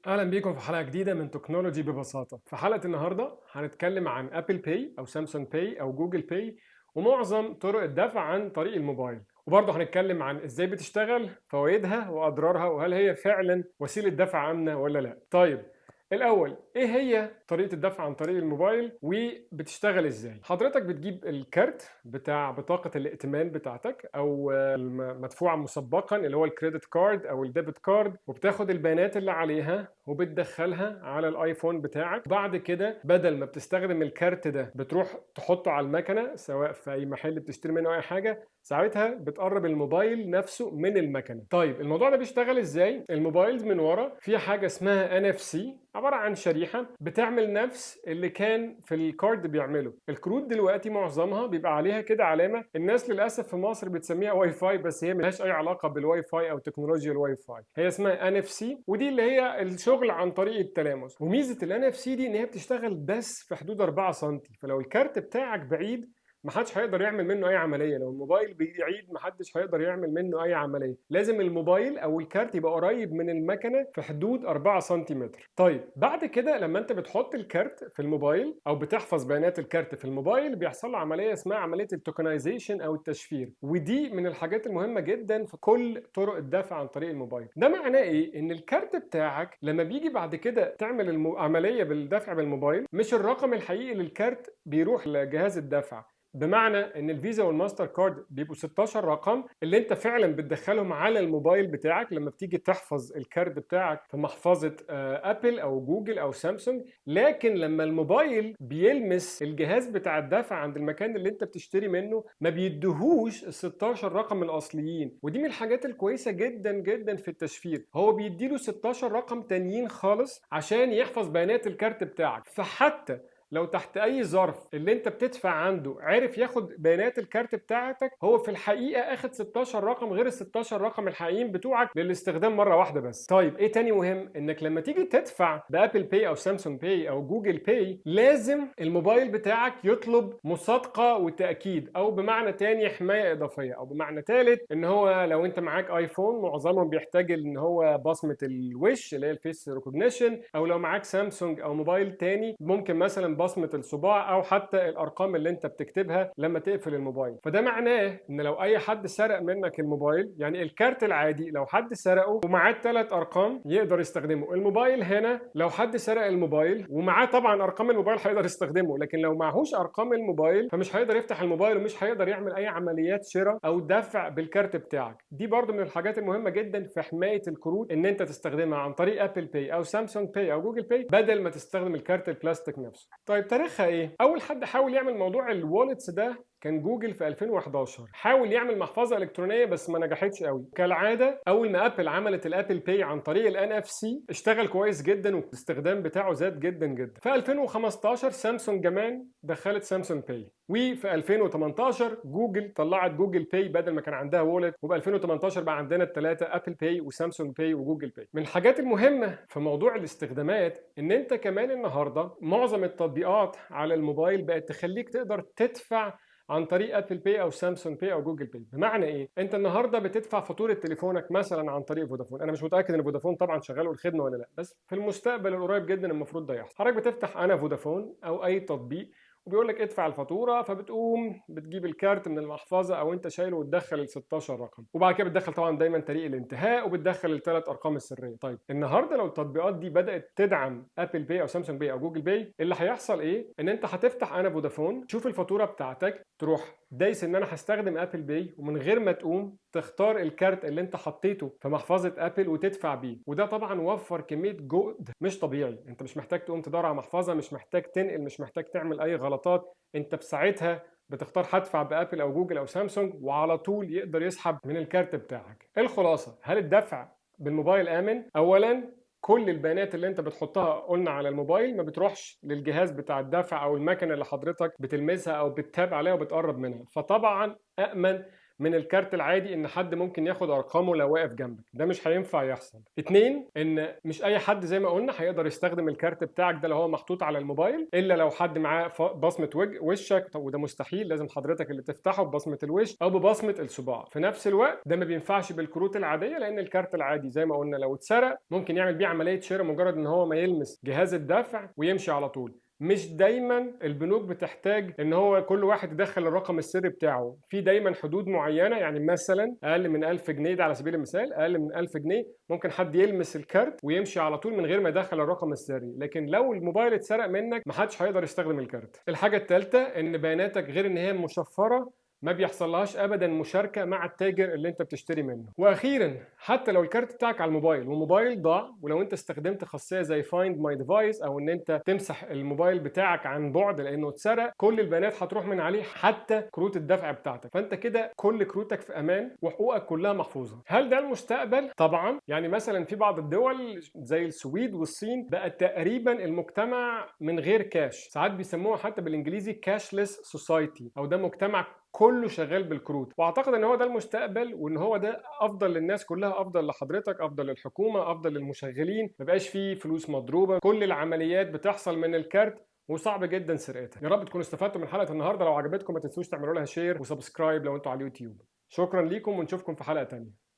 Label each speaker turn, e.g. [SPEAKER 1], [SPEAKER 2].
[SPEAKER 1] اهلا بيكم في حلقه جديده من تكنولوجي ببساطه. في حلقه النهارده هنتكلم عن ابل باي او سامسونج باي او جوجل باي ومعظم طرق الدفع عن طريق الموبايل، وبرضه هنتكلم عن ازاي بتشتغل، فوائدها واضرارها، وهل هي فعلا وسيله دفع امنه ولا لا. طيب، الاول ايه هي طريقه الدفع عن طريق الموبايل وبتشتغل ازاي؟ حضرتك بتجيب الكارت بتاع بطاقه الائتمان بتاعتك او مدفوعه مسبقا اللي هو الكريدت كارد او الديبت كارد، وبتاخد البيانات اللي عليها وبتدخلها على الايفون بتاعك. بعد كده بدل ما بتستخدم الكارت ده بتروح تحطه على المكنه سواء في اي محل بتشتري منه اي حاجه، ساعتها بتقرب الموبايل نفسه من المكنه. طيب الموضوع ده بيشتغل ازاي؟ الموبايل من ورا فيه حاجه اسمها NFC، عباره عن شريحه بتعمل نفس اللي كان في الكارد بيعمله. الكروت دلوقتي معظمها بيبقى عليها كده علامه، الناس للاسف في مصر بتسميها واي فاي، بس هي ملهاش اي علاقه بالواي فاي او تكنولوجيا الواي فاي، هي اسمها NFC، ودي اللي هي الشغل عن طريق التلامس. وميزه NFC دي ان هي بتشتغل بس في حدود 4 سم، فلو الكارت بتاعك بعيد محدش هيقدر يعمل منه اي عمليه. لو الموبايل بعيد محدش هيقدر يعمل منه اي عمليه، لازم الموبايل او الكارت يبقى قريب من المكنه في حدود 4 سنتيمتر. طيب بعد كده لما انت بتحط الكارت في الموبايل او بتحفظ بيانات الكارت في الموبايل، بيحصل له عمليه اسمها عمليه التوكنايزيشن او التشفير، ودي من الحاجات المهمه جدا في كل طرق الدفع عن طريق الموبايل. ده معناه ايه؟ ان الكارت بتاعك لما بيجي بعد كده تعمل عمليه بالدفع بالموبايل، مش الرقم الحقيقي للكارت بيروح لجهاز الدفع، بمعنى ان الفيزا والماستر كارد بيبقوا 16 رقم اللي انت فعلا بتدخلهم على الموبايل بتاعك لما بتيجي تحفظ الكارد بتاعك في محفظه ابل او جوجل او سامسونج. لكن لما الموبايل بيلمس الجهاز بتاع الدفع عند المكان اللي انت بتشتري منه، ما بيديهوش ال 16 رقم الاصليين، ودي من الحاجات الكويسه جدا جدا في التشفير. هو بيديله 16 رقم تانيين خالص عشان يحفظ بيانات الكارت بتاعك. فحتى لو تحت اي ظرف اللي انت بتدفع عنده عرف ياخد بيانات الكارت بتاعتك، هو في الحقيقه اخد 16 رقم غير ال 16 رقم الحقيقيين بتوعك للاستخدام مره واحده بس. طيب ايه تاني مهم؟ انك لما تيجي تدفع بابل باي او سامسونج باي او جوجل باي، لازم الموبايل بتاعك يطلب مصادقه وتاكيد، او بمعنى تاني حمايه اضافيه، او بمعنى ثالث ان هو لو انت معاك ايفون معظمهم بيحتاج ان هو بصمه الوش اللي هي الفيس ريكوجنيشن، او لو معاك سامسونج او موبايل تاني ممكن مثلا بصمه الصباع او حتى الارقام اللي انت بتكتبها لما تقفل الموبايل. فده معناه ان لو اي حد سرق منك الموبايل، يعني الكارت العادي لو حد سرقه ومعاه 3 ارقام يقدر يستخدمه، الموبايل هنا لو حد سرق الموبايل ومعاه طبعا ارقام الموبايل هيقدر يستخدمه، لكن لو معهوش ارقام الموبايل فمش هيقدر يفتح الموبايل ومش هيقدر يعمل اي عمليات شراء او دفع بالكارت بتاعك. دي برضو من الحاجات المهمه جدا في حمايه الكروت، ان انت تستخدمها عن طريق ابل باي او سامسونج باي او جوجل باي بدل ما تستخدم الكارت البلاستيك نفسه. طيب تاريخها ايه؟ اول حد حاول يعمل موضوع الوالتس ده كان جوجل في 2011، حاول يعمل محفظه الكترونيه بس ما نجحتش قوي. كالعاده اول ما ابل عملت الابل باي عن طريق الان اف سي اشتغل كويس جدا والاستخدام بتاعه زاد جدا جدا. في 2015 سامسونج كمان دخلت سامسونج باي، وفي 2018 جوجل طلعت جوجل باي بدل ما كان عندها وولت، وب 2018 بقى عندنا الثلاثه ابل باي وسامسونج باي وجوجل باي. من الحاجات المهمه في موضوع الاستخدامات ان انت كمان النهارده معظم التطبيقات على الموبايل بقت تخليك تقدر تدفع عن طريق ابل باي او سامسونج باي او جوجل باي. بمعنى ايه؟ انت النهارده بتدفع فاتوره تليفونك مثلا عن طريق فودافون، انا مش متاكد ان فودافون طبعا شغاله الخدمه ولا لا، بس في المستقبل القريب جدا المفروض ده يحصل. حضرتك بتفتح انا فودافون او اي تطبيق وبيقول لك ادفع الفاتوره، فبتقوم بتجيب الكارت من المحفظه او انت شايله وتدخل ال 16 رقم، وبعد كده بتدخل طبعا دايما طريق الانتهاء وبتدخل الثلاث ارقام السريه. طيب النهارده لو التطبيقات دي بدات تدعم ابل باي او سامسونج باي او جوجل باي، اللي هيحصل ايه؟ ان انت هتفتح انا فودافون تشوف الفاتوره بتاعتك، تروح دايس ان انا هستخدم ابل باي، ومن غير ما تقوم تختار الكارت اللي انت حطيته في محفظه ابل وتدفع بيه. وده طبعا وفر كميه جهد مش طبيعي، انت مش محتاج تقوم تدور على محفظه، مش محتاج تنقل، مش محتاج تعمل اي غلطات، انت في ساعتها بتختار هدفع بابل او جوجل او سامسونج وعلى طول يقدر يسحب من الكارت بتاعك. الخلاصه، هل الدفع بالموبايل امن؟ اولا كل البيانات اللي انت بتحطها قلنا على الموبايل ما بتروحش للجهاز بتاع الدفع او المكنه اللي حضرتك بتلمسها او بتتاب عليها وبتقرب منها، فطبعا امن من الكارت العادي ان حد ممكن ياخد ارقامه لو واقف جنبك، ده مش هينفع يحصل. اتنين، ان مش اي حد زي ما قلنا هيقدر يستخدم الكارت بتاعك ده لو هو محطوط على الموبايل، الا لو حد معاه بصمه وشك، وده مستحيل، لازم حضرتك اللي تفتحه ببصمه الوش او ببصمه الصباع. في نفس الوقت ده ما بينفعش بالكروت العاديه، لان الكارت العادي زي ما قلنا لو اتسرق ممكن يعمل بيه عمليه شراء مجرد ان هو ما يلمس جهاز الدفع ويمشي على طول. مش دايما البنوك بتحتاج ان هو كل واحد يدخل الرقم السري بتاعه، في دايما حدود معينه، يعني مثلا اقل من 1000 جنيه، ده على سبيل المثال، اقل من 1000 جنيه ممكن حد يلمس الكارت ويمشي على طول من غير ما يدخل الرقم السري. لكن لو الموبايل اتسرق منك محدش هيقدر يستخدم الكارت. الحاجه الثالثه ان بياناتك غير ان هي مشفره ما بيحصلهاش ابدا مشاركه مع التاجر اللي انت بتشتري منه. واخيرا، حتى لو الكارت بتاعك على الموبايل والموبايل ضاع، ولو انت استخدمت خاصيه زي فايند ماي ديفايس او ان انت تمسح الموبايل بتاعك عن بعد لانه اتسرق، كل البيانات هتروح من عليه حتى كروت الدفع بتاعتك، فانت كده كل كروتك في امان وحقوقك كلها محفوظه. هل ده المستقبل؟ طبعا. يعني مثلا في بعض الدول زي السويد والصين بقى تقريبا المجتمع من غير كاش، ساعات بيسموها حتى بالانجليزي كاشلس سوسايتي، او ده مجتمع كله شغال بالكروت. واعتقد ان هو ده المستقبل، وان هو ده افضل للناس كلها، افضل لحضرتك، افضل للحكومه، افضل للمشغلين، مبقاش فيه فلوس مضروبه، كل العمليات بتحصل من الكارت وصعب جدا سرقتها. يا رب تكونوا استفدتوا من حلقه النهارده. لو عجبتكم ما تنسوش تعملوا لها شير وسبسكرايب لو انتوا على اليوتيوب. شكرا ليكم ونشوفكم في حلقه تانية.